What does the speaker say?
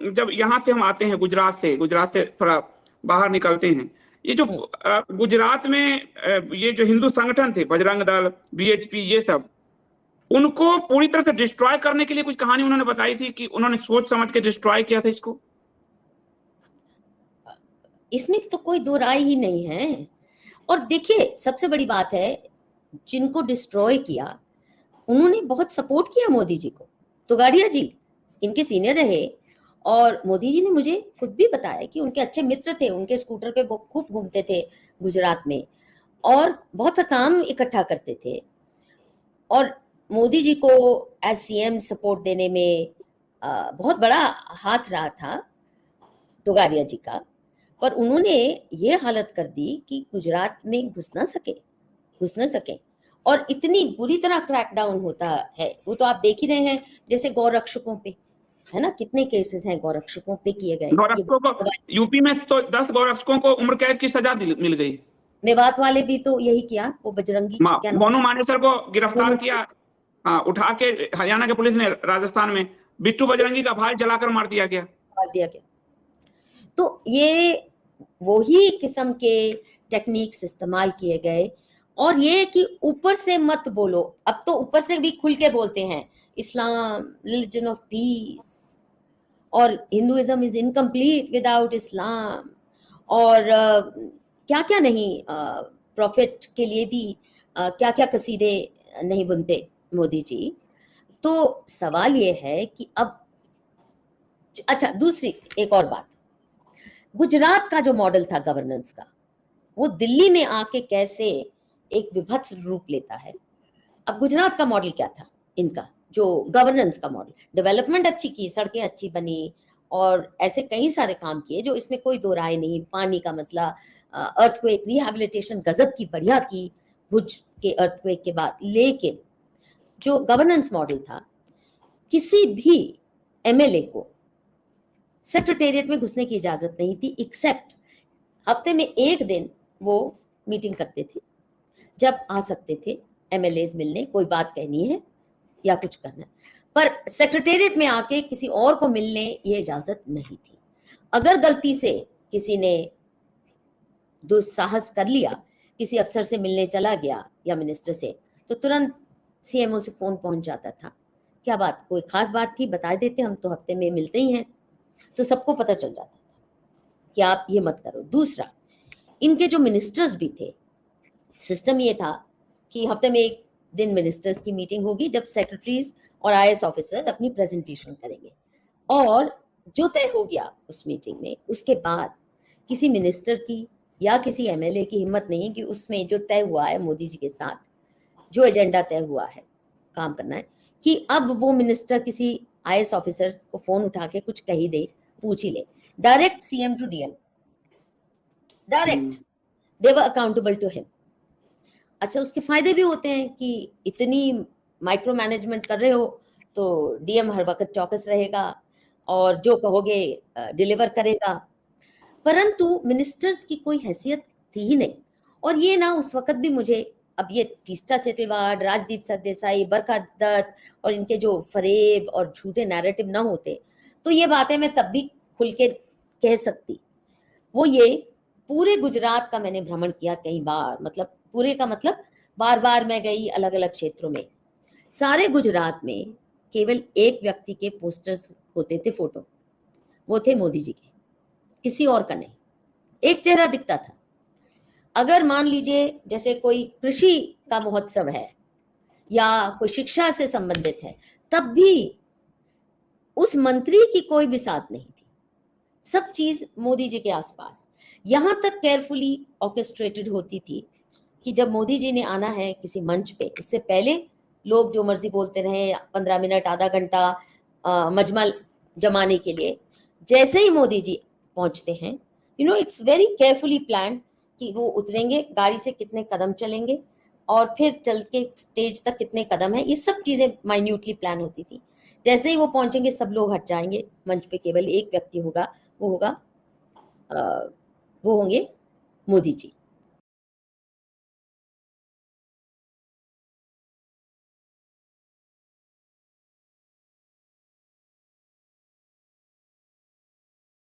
जब यहाँ से हम आते हैं गुजरात से थोड़ा बाहर निकलते हैं, ये जो गुजरात में ये जो हिंदू संगठन थे, बजरंग दल, बीएचपी, ये सब, उनको पूरी तरह से डिस्ट्रॉय करने के लिए कुछ कहानी उन्होंने बताई थी कि उन्होंने सोच समझ के डिस्ट्रॉय किया था इसको। इसमें तो कोई दो राय ही नहीं है। और देखिए, सबसे बड़ी बात है, जिनको डिस्ट्रॉय किया उन्होंने बहुत सपोर्ट किया मोदी जी को। तोगाड़िया जी इनके सीनियर रहे, और मोदी जी ने मुझे खुद भी बताया कि उनके अच्छे मित्र थे, उनके स्कूटर पे वो खूब घूमते थे गुजरात में, और बहुत सा काम इकट्ठा करते थे। और मोदी जी को एज सीएम सपोर्ट देने में बहुत बड़ा हाथ रहा था तोगाड़िया जी का। पर उन्होंने ये हालत कर दी कि गुजरात में घुस ना सके, और इतनी बुरी तरह क्रैकडाउन होता है, वो तो आप देख ही रहे हैं, जैसे गौरक्षकों पे, है ना, कितने केसेस हैं गौरक्षकों पे किए गए। गौरक्षकों को यूपी में तो 10 गौरक्षकों को उम्र कैद की सजा मिल गई। मेवात वाले भी तो यही किया, वो बजरंगी क्या मोनू मानेसर को गिरफ्तार किया, उठा के हरियाणा के पुलिस ने, राजस्थान में बिट्टू बजरंगी का भाई जलाकर मार दिया गया। तो ये वही किस्म के टेक्निक्स इस्तेमाल किए गए। और ये कि ऊपर से मत बोलो, अब तो ऊपर से भी खुल के बोलते हैं, इस्लाम रिलीजन ऑफ पीस, और हिंदुइज्म इज इनकम्प्लीट विदाउट इस्लाम, और क्या क्या नहीं, प्रॉफिट के लिए भी क्या क्या कसीदे नहीं बुनते मोदी जी। तो सवाल ये है कि अब, अच्छा, दूसरी एक और बात, गुजरात का जो मॉडल था गवर्नेंस का, वो दिल्ली में आके कैसे एक विभत्स रूप लेता है। अब गुजरात का मॉडल क्या था इनका, जो गवर्नेंस का मॉडल, डेवलपमेंट अच्छी की, सड़कें अच्छी बनी, और ऐसे कई सारे काम किए जो इसमें कोई दो राय नहीं, पानी का मसला, अर्थक्वेक रिहैबिलिटेशन गजब की बढ़िया की भुज के अर्थक्वेक के बाद। लेकिन जो गवर्नेंस मॉडल था, किसी भी एमएलए को सेक्रेटेरिएट में घुसने की इजाजत नहीं थी, एक्सेप्ट हफ्ते में एक दिन वो मीटिंग करते थे, जब आ सकते थे एमएलएज मिलने, कोई बात कहनी है या कुछ करना है। पर सेक्रेटेरिएट में आके किसी और को मिलने ये इजाजत नहीं थी। अगर गलती से किसी ने दुस्साहस कर लिया, किसी अफसर से मिलने चला गया या मिनिस्टर से, तो तुरंत सीएमओ से फोन पहुंच जाता था, क्या बात, कोई खास बात थी, बता देते, हम तो हफ्ते में मिलते ही हैं। तो सबको पता चल जाता था कि आप ये मत करो। दूसरा, इनके जो मिनिस्टर्स भी थे, सिस्टम ये था कि हफ्ते में एक दिन मिनिस्टर्स की मीटिंग होगी, जब सेक्रेटरीज और आईएएस ऑफिसर्स अपनी प्रेजेंटेशन करेंगे, और जो तय हो गया उस मीटिंग में, उसके बाद किसी मिनिस्टर की या किसी एमएलए की हिम्मत नहीं है कि उसमें जो तय हुआ है मोदी जी के साथ, जो एजेंडा तय हुआ है काम करना है, कि अब वो मिनिस्टर किसी आईएएस ऑफिसर को फोन उठा के कुछ कही दे, पूछ ही ले। Direct CM to DM, direct, they were accountable to him. अच्छा, उसके फायदे भी होते हैं कि इतनी माइक्रो मैनेजमेंट कर रहे हो तो डीएम हर वक्त चौकस रहेगा, और जो कहोगे डिलीवर करेगा। परंतु मिनिस्टर्स की कोई हैसियत थी ही नहीं। और ये ना उस वक्त भी मुझे, अब ये टीस्टा सेटलवाड, राजदीप सरदेसाई, बरखा दत्त और इनके जो फरेब और झूठे नैरेटिव ना होते, तो ये बातें मैं तब भी खुल के कह सकती। वो ये पूरे गुजरात का मैंने भ्रमण किया कई बार, मतलब पूरे का मतलब बार बार मैं गई अलग अलग क्षेत्रों में। सारे गुजरात में केवल एक व्यक्ति के पोस्टर्स होते थे, फोटो, वो थे मोदी जी के, किसी और का नहीं। एक चेहरा दिखता था। अगर मान लीजिए जैसे कोई कृषि का महोत्सव है या कोई शिक्षा से संबंधित है, तब भी उस मंत्री की कोई भी साथ नहीं थी, सब चीज मोदी जी के आसपास। यहां तक केयरफुली ऑर्केस्ट्रेटेड होती थी कि जब मोदी जी ने आना है किसी मंच पे, उससे पहले लोग जो मर्जी बोलते रहे, 15 मिनट, आधा घंटा मजमा जमाने के लिए, जैसे ही मोदी जी पहुंचते हैं, इट्स वेरी केयरफुली प्लान कि वो उतरेंगे, गाड़ी से कितने कदम चलेंगे, और फिर चल के स्टेज तक कितने कदम है, ये सब चीजें माइन्यूटली प्लान होती थी। जैसे ही वो पहुंचेंगे सब लोग हट जाएंगे, मंच पे केवल एक व्यक्ति होगा, वो होंगे मोदी जी।